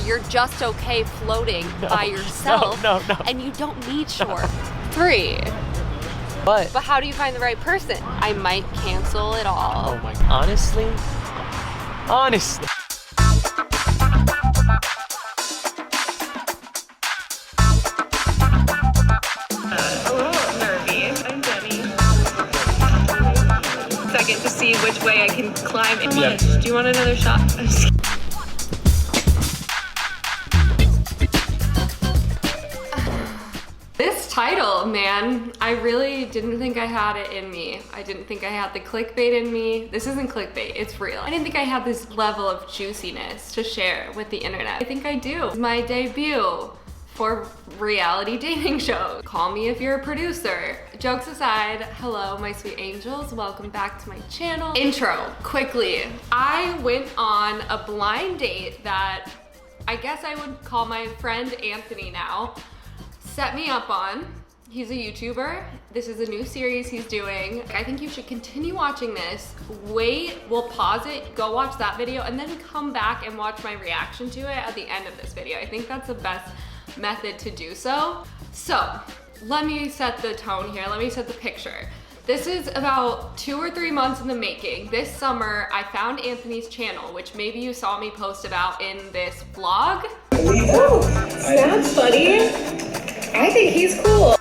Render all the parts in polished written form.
you're just okay floating by yourself. No. And you don't need shore. 3. But how do you find the right person? I might cancel it all. oh my, honestly. Second to see which way I can climb. Yeah. Do you want another shot? This title, man, I really didn't think I had it in me. I didn't think I had the clickbait in me. This isn't clickbait, it's real. I didn't think I had this level of juiciness to share with the internet. I think I do. It's my debut for reality dating shows. Call me if you're a producer. Jokes aside, hello my sweet angels, welcome back to my channel. Intro, quickly. I went on a blind date that I guess I would call my friend Anthony now set me up on. He's a YouTuber. This is a new series he's doing. I think you should continue watching this. Wait, we'll pause it, go watch that video, and then come back and watch my reaction to it at the end of this video. I think that's the best method to do so. So, let me set the tone here. Let me set the picture. This is about 2 or 3 months in the making. This summer, I found Anthony's channel, which maybe you saw me post about in this vlog. Oh, Snap's funny. I think he's cool.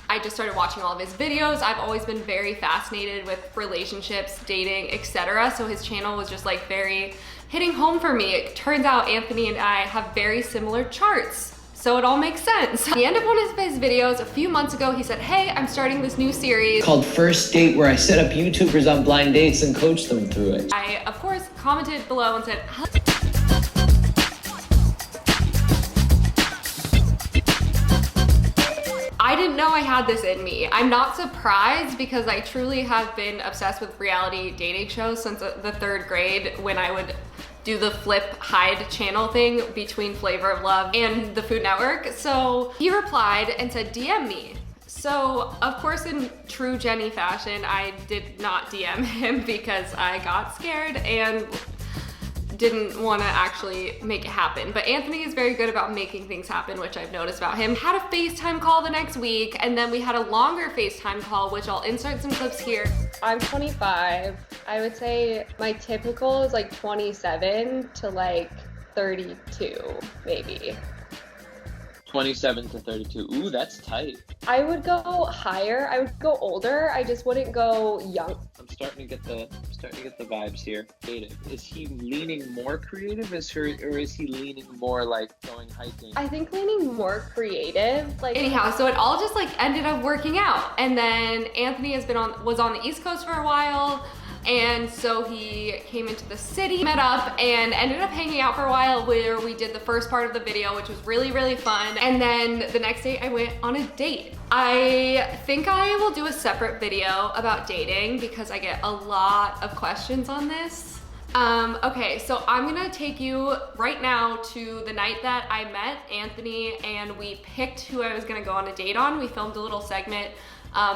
I just started watching all of his videos. I've always been very fascinated with relationships, dating, etc. So his channel was just like very hitting home for me. It turns out Anthony and I have very similar charts. So it all makes sense. At the end of one of his videos a few months ago, he said, hey, I'm starting this new series called First Date, where I set up YouTubers on blind dates and coach them through it. I, of course, commented below and said, I didn't know I had this in me. I'm not surprised because I truly have been obsessed with reality dating shows since the 3rd grade when I would do the flip hide channel thing between Flavor of Love and the Food Network. So he replied and said, DM me. So of course in true Jenny fashion, I did not DM him because I got scared and didn't want to actually make it happen. But Anthony is very good about making things happen, which I've noticed about him. Had a FaceTime call the next week, and then we had a longer FaceTime call, which I'll insert some clips here. I'm 25. I would say my typical is like 27 to like 32, maybe. 27 to 32. Ooh, that's tight. I would go higher. I would go older. I just wouldn't go young. I'm starting to get the vibes here. Creative. Is he leaning more creative, or is he leaning more like going hiking? I think leaning more creative. Like anyhow, so it all just like ended up working out. And then Anthony was on the East Coast for a while. And so he came into the city, met up, and ended up hanging out for a while where we did the first part of the video, which was really, really fun. And then the next day I went on a date. I think I will do a separate video about dating because I get a lot of questions on this. Okay, so I'm gonna take you right now to the night that I met Anthony and we picked who I was gonna go on a date on. We filmed a little segment.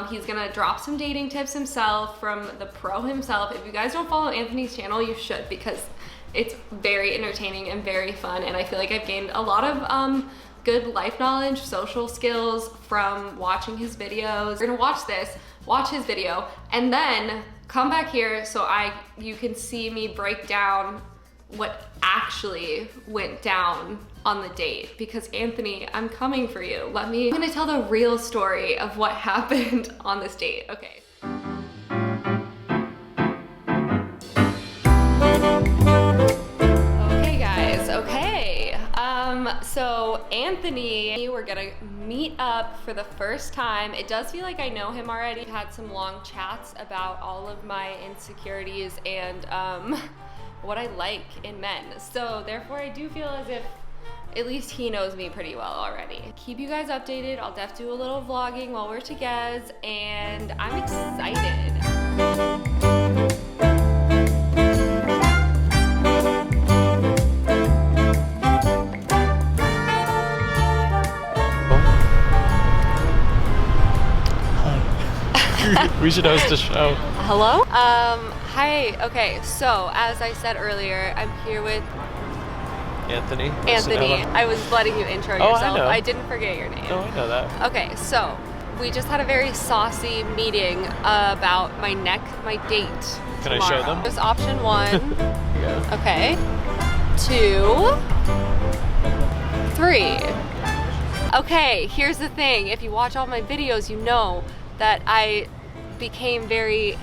He's gonna drop some dating tips himself from the pro himself. If you guys don't follow Anthony's channel, you should because it's very entertaining and very fun. And I feel like I've gained a lot of good life knowledge, social skills from watching his videos. We're gonna watch this, watch his video, and then come back here so you can see me break down what actually went down on the date. Because Anthony, I'm coming for you. I'm gonna tell the real story of what happened on this date. Okay. Okay guys, okay. So Anthony, we're gonna meet up for the first time. It does feel like I know him already. We've had some long chats about all of my insecurities and what I like in men. So therefore I do feel as if at least he knows me pretty well already. Keep you guys updated. I'll def do a little vlogging while we're together and I'm excited. We should host a show. Hello? Hi. Okay, so as I said earlier, I'm here with Anthony. I was letting you intro yourself. I know. I didn't forget your name. No, I know that. Okay, so we just had a very saucy meeting about my date. Can tomorrow. I show them? There's option 1. Yeah. Okay. 2, 3. Okay, here's the thing. If you watch all my videos, you know that I became very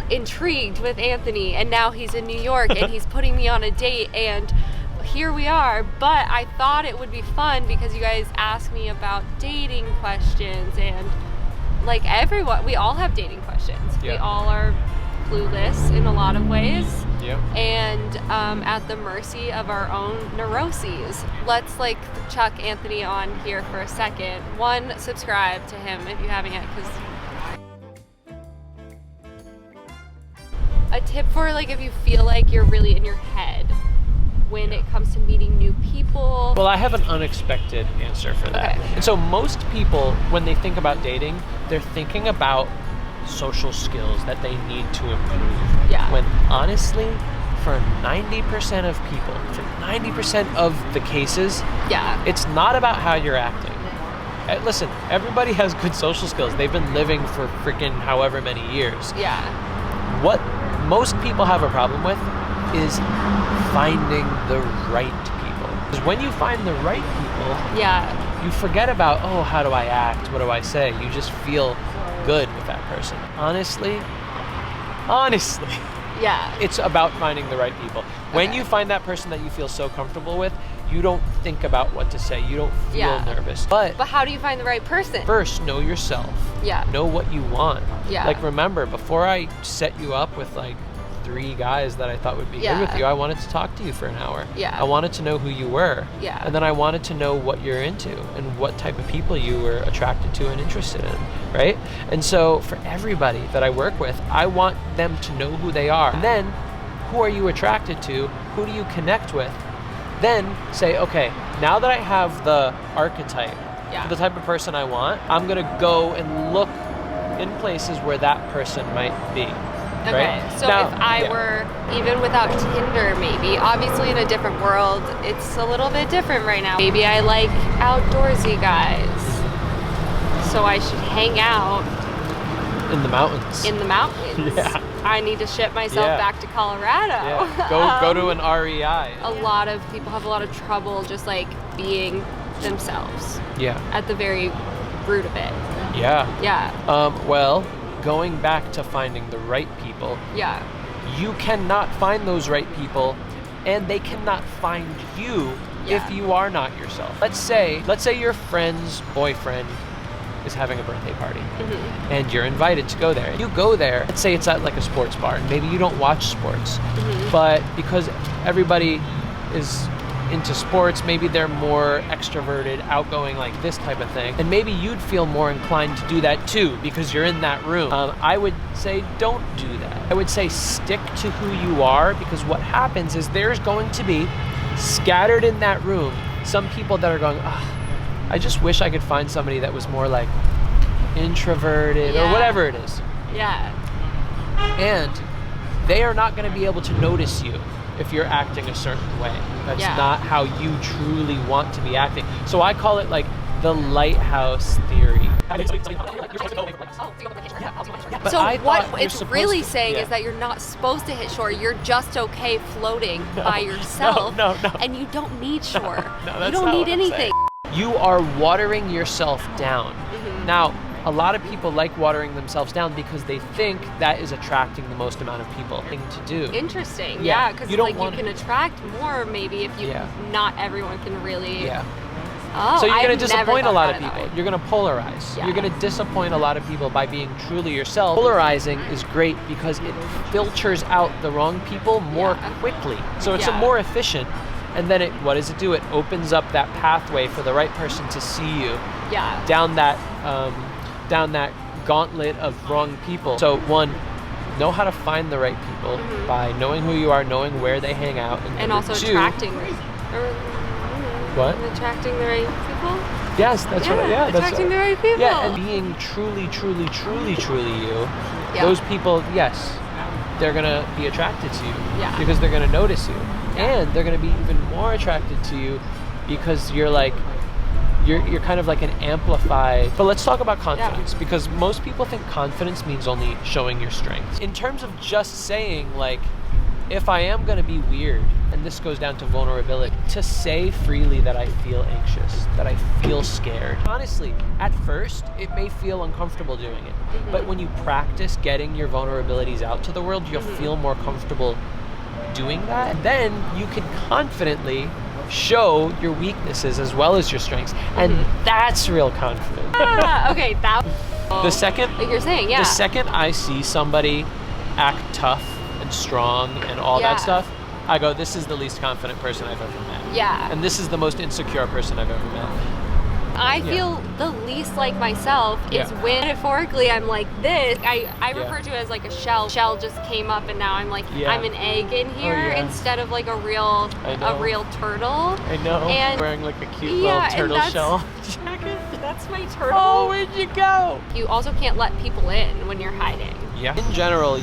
intrigued with Anthony, and now he's in New York and he's putting me on a date, and here we are. But I thought it would be fun because you guys asked me about dating questions, and like everyone, we all have dating questions. Yeah. We all are clueless in a lot of ways. Yep. And at the mercy of our own neuroses. Let's like chuck Anthony on here for a second. 1, subscribe to him if you haven't yet, because a tip for like if you feel like you're really in your head when it comes to meeting new people. Well, I have an unexpected answer for that. Okay. And so most people, when they think about dating, they're thinking about social skills that they need to improve. Yeah. When honestly, for 90% of people, for 90% of the cases, Yeah. it's not about how you're acting. Listen, everybody has good social skills. They've been living for freaking however many years. Yeah. What most people have a problem with is finding the right people. Because when you find the right people, Yeah. you forget about, oh, how do I act? What do I say? You just feel good with that person. Honestly, Yeah. it's about finding the right people. When Okay. you find that person that you feel so comfortable with, you don't think about what to say. You don't feel Yeah. nervous. But But how do you find the right person? first, know yourself. Yeah. Know what you want. Yeah. Like, remember, before I set you up with like 3 guys that I thought would be Yeah. good with you, I wanted to talk to you for an hour. Yeah. I wanted to know who you were. Yeah. And then I wanted to know what you're into and what type of people you were attracted to and interested in, right? And so for everybody that I work with, I want them to know who they are. And then, who are you attracted to? Who do you connect with? Then say, okay, now that I have the archetype Yeah. for the type of person I want, I'm gonna go and look in places where that person might be. Okay, Right? so Now- if I yeah. were, even without Tinder maybe, obviously in a different world, it's a little bit different right now. Maybe I like outdoorsy guys, so I should hang out In the mountains. in the mountains. Yeah. I need to ship myself Yeah. back to Colorado. Yeah. Go to an REI. A lot of people have a lot of trouble just like being themselves Yeah. at the very root of it. Yeah. Yeah, Well, going back to finding the right people, yeah, you cannot find those right people, and they cannot find you Yeah. if you are not yourself. Let's say your friend's boyfriend is having a birthday party, Mm-hmm. and you're invited to go there. You go there, let's say it's at like a sports bar, and maybe you don't watch sports, Mm-hmm. but because everybody is into sports, maybe they're more extroverted, outgoing, like this type of thing, and maybe you'd feel more inclined to do that too because you're in that room. I would say don't do that. I would say stick to who you are, because what happens is there's going to be scattered in that room some people that are going, I just wish I could find somebody that was more like introverted or Yeah. whatever it is. yeah, And they are not going to be able to notice you if you're acting a certain way. That's Yeah. not how you truly want to be acting. So I call it like the lighthouse theory. But So I what thought you're it's supposed really to- saying yeah. is that you're not supposed to hit shore. You're just okay floating by yourself. no. And you don't need shore. No, you that's don't not need what I'm anything. You are watering yourself down. Mm-hmm. Now, a lot of people like watering themselves down because they think that is attracting the most amount of people. Thing to do. Interesting. Yeah, Yeah, because you don't like you want- can attract more maybe if you. Yeah. Not everyone can really. Yeah. Oh, So you're going I've to never disappoint a thought lot about of it that people. way. You're going to polarize. Yeah. You're going to disappoint a lot of people by being truly yourself. Polarizing is great because it filters out the wrong people more Yeah. quickly. So it's Yeah. more efficient. And then what does it do? It opens up that pathway for the right person to see you Yeah. down that gauntlet of wrong people. So one, know how to find the right people by knowing who you are, knowing where they hang out, And number also two, attracting. What? Attracting the right people. Yes, that's what. Yeah, that's attracting the right people. Yeah, and being truly you those people, yes, they're gonna be attracted to you because they're gonna notice you, and they're gonna be even more attracted to you because you're like, you're kind of like an amplified. But let's talk about confidence, because most people think confidence means only showing your strengths. In terms of just saying, like, if I am gonna be weird, and this goes down to vulnerability, to say freely that I feel anxious, that I feel scared. Honestly, at first, it may feel uncomfortable doing it, but when you practice getting your vulnerabilities out to the world, you'll feel more comfortable doing that. Then you can confidently show your weaknesses as well as your strengths, and that's real confidence. Okay, that. The second, like you're saying, the second I see somebody act tough and strong and all that stuff, I go, this is the least confident person I've ever met. Yeah. And this is the most insecure person I've ever met. I feel the least like myself is when metaphorically I'm like this. I refer to it as like a shell. Shell just came up and now I'm like, I'm an egg in here instead of like a real turtle. I know. And wearing like a cute little turtle shell jacket. That's my turtle. Oh, where'd you go? You also can't let people in when you're hiding. Yeah. In general,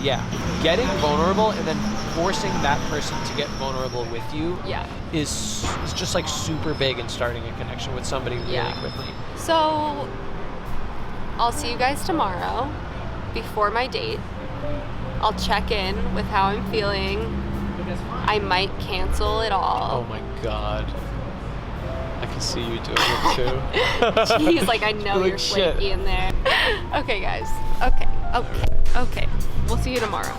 getting vulnerable and then forcing that person to get vulnerable with you is just like super big in starting a connection with somebody really quickly. So I'll see you guys tomorrow before my date. I'll check in with how I'm feeling. I might cancel it all. Oh my God. I can see you doing it too. He's like, I know you're flaky in there. Okay, guys. Okay. We'll see you tomorrow.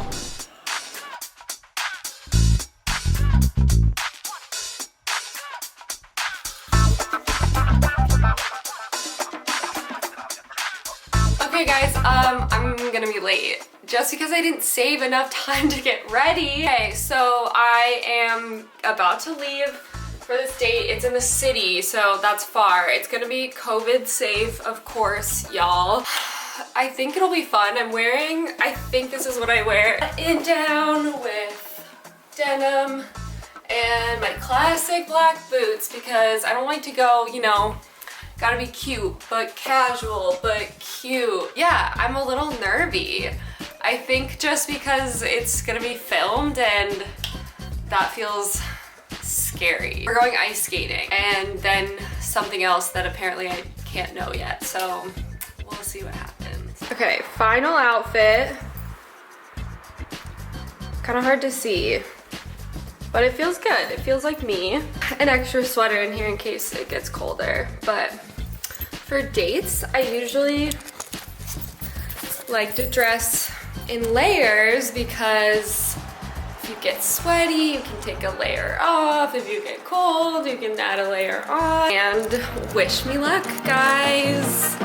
Okay, guys. I'm gonna be late just because I didn't save enough time to get ready. Okay, so I am about to leave for this date. It's in the city, so that's far. It's gonna be COVID safe, of course, y'all. I think it'll be fun. I think this is what I wear. In down with denim and my classic black boots because I don't like to go, you know, gotta be cute, but casual, but cute. Yeah, I'm a little nervy. I think just because it's gonna be filmed and that feels scary. We're going ice skating and then something else that apparently I can't know yet, so we'll see what happens. Okay, final outfit. Kind of hard to see, but it feels good. It feels like me. An extra sweater in here in case it gets colder, but for dates, I usually like to dress in layers because if you get sweaty, you can take a layer off. If you get cold, you can add a layer on. And wish me luck, guys.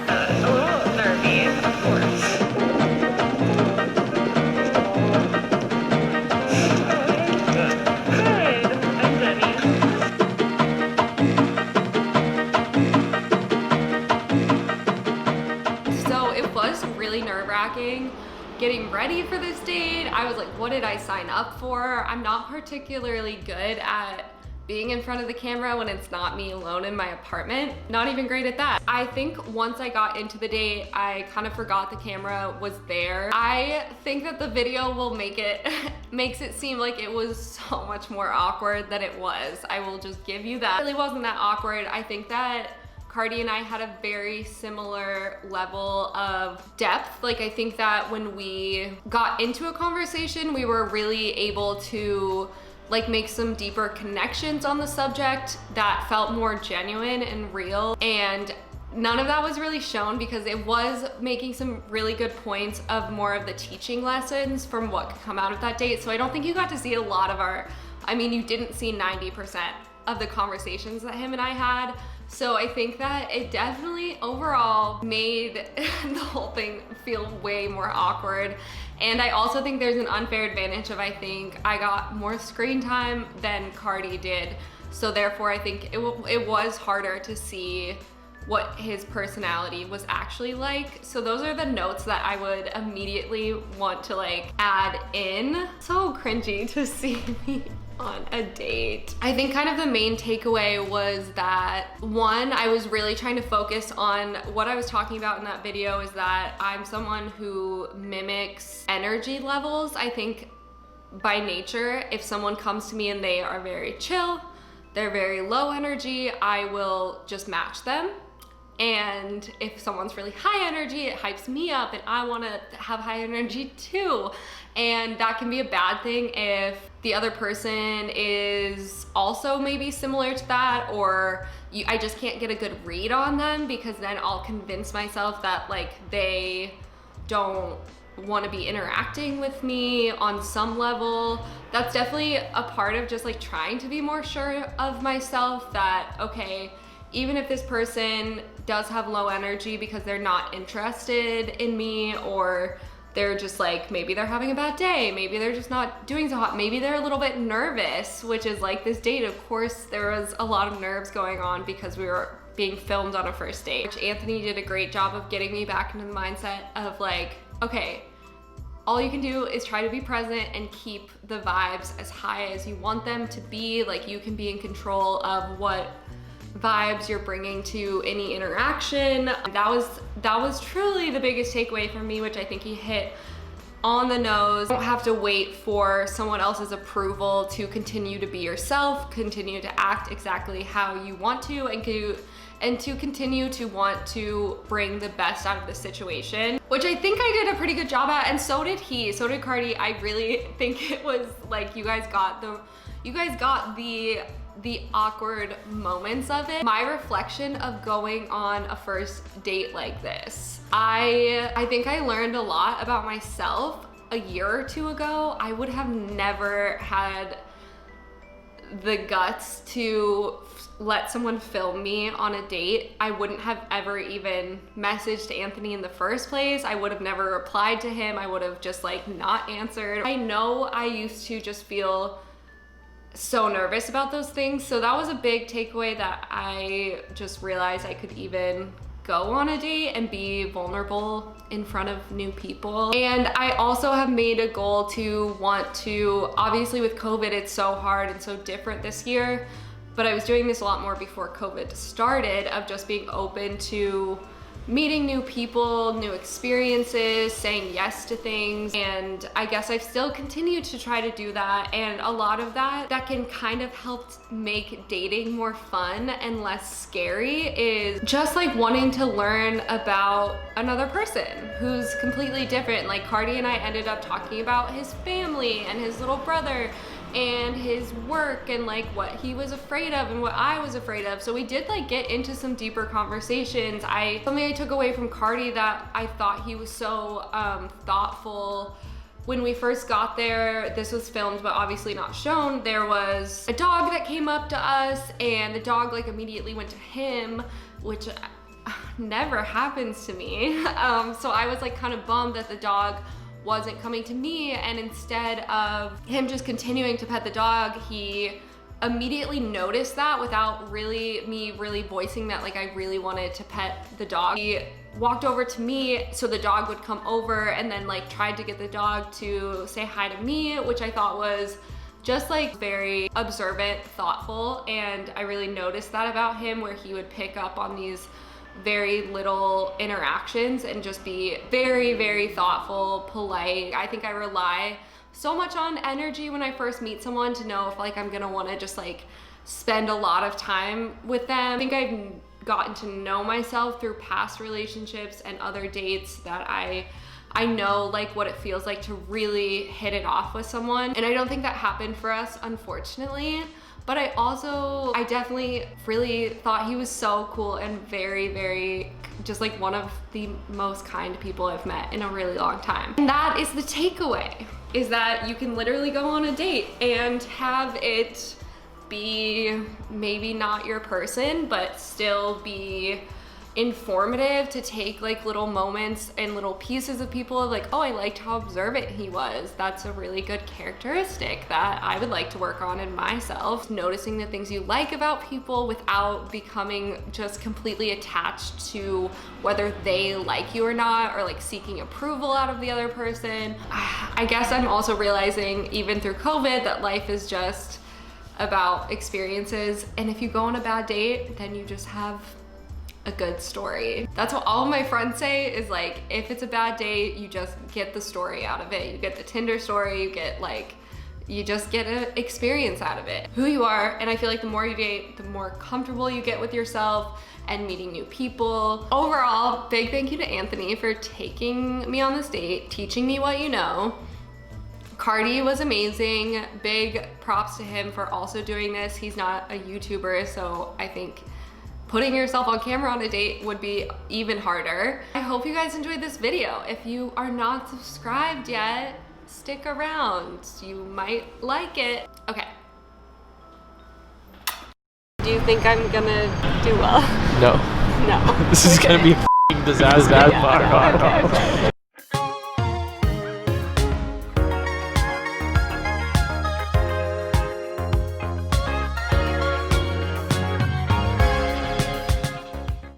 A little nervy, of course. Good. I'm ready. So it was really nerve-wracking getting ready for this date. I was like, what did I sign up for? I'm not particularly good at being in front of the camera when it's not me alone in my apartment. Not even great at that. I think once I got into the date, I kind of forgot the camera was there. I think that the video will makes it seem like it was so much more awkward than it was. I will just give you that. It really wasn't that awkward. I think that Cardi and I had a very similar level of depth. Like, I think that when we got into a conversation, we were really able to like make some deeper connections on the subject that felt more genuine and real. And none of that was really shown because it was making some really good points of more of the teaching lessons from what could come out of that date. So I don't think you got to see a lot of you didn't see 90% of the conversations that him and I had. So I think that it definitely overall made the whole thing feel way more awkward. And I also think there's an unfair advantage of, I think I got more screen time than Cardi did. So therefore I think it was harder to see what his personality was actually like. So those are the notes that I would immediately want to like add in. So cringy to see me on a date. I think kind of the main takeaway was that, one, I was really trying to focus on what I was talking about in that video, is that I'm someone who mimics energy levels. I think by nature, if someone comes to me and they are very chill, they're very low energy, I will just match them. And if someone's really high energy, it hypes me up and I want to have high energy too. And that can be a bad thing if the other person is also maybe similar to that, or I just can't get a good read on them, because then I'll convince myself that like they don't want to be interacting with me on some level. That's definitely a part of just like trying to be more sure of myself, that okay, even if this person does have low energy because they're not interested in me, or they're just like, maybe they're having a bad day, maybe they're just not doing so hot, maybe they're a little bit nervous, which is like this date. Of course, there was a lot of nerves going on because we were being filmed on a first date, which Anthony did a great job of getting me back into the mindset of like, okay, all you can do is try to be present and keep the vibes as high as you want them to be. Like, you can be in control of what vibes you're bringing to any interaction. That was truly the biggest takeaway for me, which I think he hit on the nose. You don't have to wait for someone else's approval to continue to be yourself, continue to act exactly how you want to, and to continue to want to bring the best out of the situation, which I think I did a pretty good job at, and so did he, so did Cardi. I really think it was like, you guys got the awkward moments of it. My reflection of going on a first date like this, I think I learned a lot about myself a year or two ago. I would have never had the guts to let someone film me on a date. I wouldn't have ever even messaged Anthony in the first place. I would have never replied to him. I would have just like not answered. I know I used to just feel so nervous about those things. So that was a big takeaway, that I just realized I could even go on a date and be vulnerable in front of new people. And I also have made a goal to want to, obviously with COVID, it's so hard and so different this year, but I was doing this a lot more before COVID started, of just being open to meeting new people, new experiences, saying yes to things. And I guess I've still continued to try to do that. And a lot of that can kind of help make dating more fun and less scary is just like wanting to learn about another person who's completely different. Like Cardi and I ended up talking about his family and his little brother and his work and like what he was afraid of and what I was afraid of. So we did like get into some deeper conversations. Something I took away from Cardi, that I thought he was so thoughtful. When we first got there, this was filmed but obviously not shown, there was a dog that came up to us and the dog like immediately went to him, which never happens to me. So I was like kind of bummed that the dog wasn't coming to me, and instead of him just continuing to pet the dog, he immediately noticed that without me really voicing that like I really wanted to pet the dog. He walked over to me so the dog would come over, and then like tried to get the dog to say hi to me, which I thought was just like very observant, thoughtful. And I really noticed that about him, where he would pick up on these very little interactions and just be very, very thoughtful, polite. I think I rely so much on energy when I first meet someone to know if like I'm gonna want to just like spend a lot of time with them. I think I've gotten to know myself through past relationships and other dates, that I know like what it feels like to really hit it off with someone. And I don't think that happened for us, unfortunately. But I definitely really thought he was so cool and very, very, just like one of the most kind people I've met in a really long time. And that is the takeaway, is that you can literally go on a date and have it be maybe not your person, but still be informative to take like little moments and little pieces of people of like, oh, I liked how observant he was. That's a really good characteristic that I would like to work on in myself. Noticing the things you like about people without becoming just completely attached to whether they like you or not, or like seeking approval out of the other person. I guess I'm also realizing even through COVID that life is just about experiences, and if you go on a bad date, then you just have a good story. That's what all of my friends say, is like, if it's a bad date, you just get the story out of it. You get the Tinder story, you get like, you just get an experience out of it. Who you are, and I feel like the more you date, the more comfortable you get with yourself and meeting new people. Overall, big thank you to Anthony for taking me on this date, teaching me what you know. Cardi was amazing. Big props to him for also doing this. He's not a YouTuber, so I think putting yourself on camera on a date would be even harder. I hope you guys enjoyed this video. If you are not subscribed yet, stick around. You might like it. Okay. Do you think I'm gonna do well? No. No. This is gonna be a f***ing disaster. Yeah, okay.